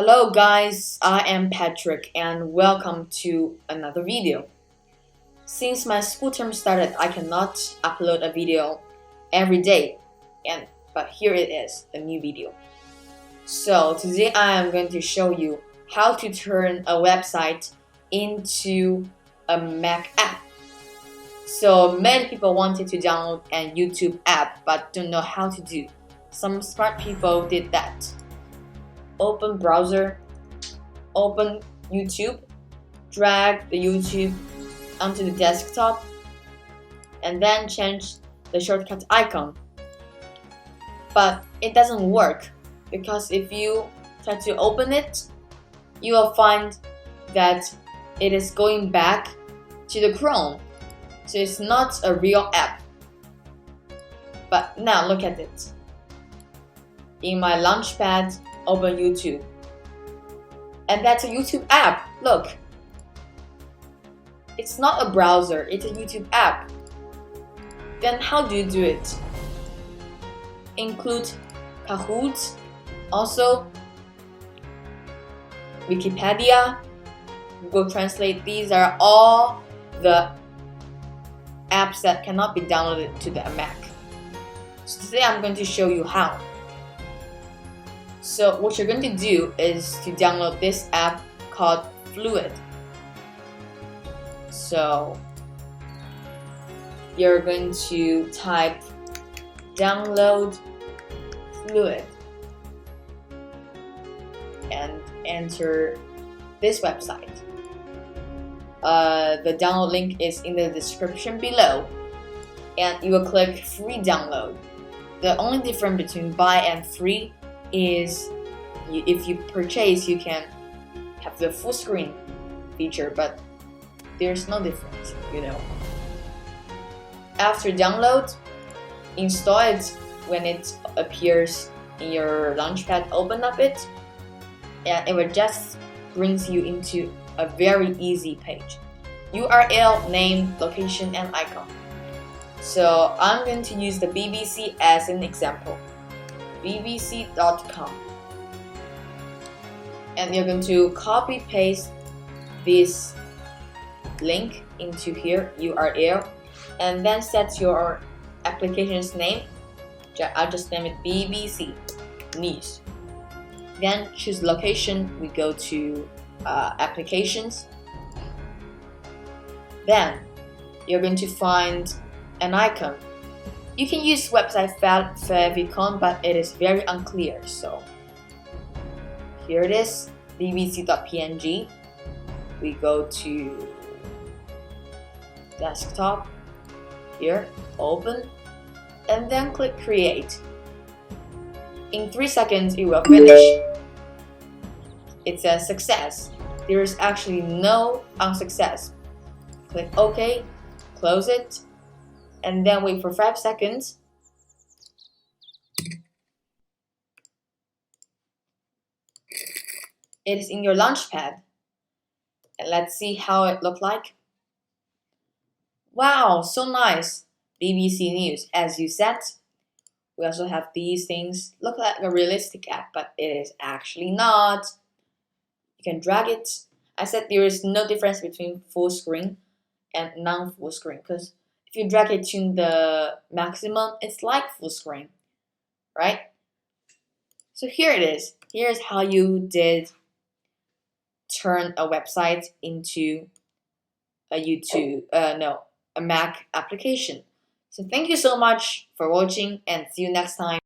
Hello guys, I am Patrick and welcome to another video. Since my school term started, I cannot upload a video every day, but here it is, a new video. So today I am going to show you how to turn a website into a Mac app. So many people wanted to download a YouTube app but don't know how to do. Some smart people did that. Open browser, open YouTube, drag the YouTube onto the desktop, and then change the shortcut icon. But it doesn't work because if you try to open it, you will find that it is going back to the Chrome. So it's not a real app. But now look at it. In my Launchpad, open YouTube. And that's a YouTube app. Look. It's not a browser, it's a YouTube app. Then how do you do it? Include Kahoot, also Wikipedia, Google Translate. These are all the apps that cannot be downloaded to the Mac. So today I'm going to show you how. So what you're going to do is to download this app called Fluid. So you're going to type download Fluid and enter this website. The download link is in the description below, and you will click free download. The only difference between buy and free is if you purchase, you can have the full screen feature, but there's no difference, After download, install it. When it appears in your Launchpad, open up it, and it will just brings you into a very easy page. URL, name, location, and icon. So I'm going to use the BBC as an example. bbc.com, and you're going to copy paste this link into here, URL, and then set your application's name. I'll just name it BBC News. Then choose location. We go to applications. Then you're going to find an icon. You can use website favicon, but it is very unclear. So here it is, bbc.png. We go to desktop, here, open, and then click create. In 3 seconds, it will finish. It says success. There is actually no unsuccess. Click OK, close it, and then wait for 5 seconds. It is in your Launchpad. And let's see how it looked like. Wow, so nice. BBC News, as you said. We also have these things. Look like a realistic app, but it is actually not. You can drag it. I said there is no difference between full screen and non-full screen, because if you drag it to the maximum, it's like full screen, right? So here it is. Here's how you did turn a website into a Mac application. So thank you so much for watching, and see you next time.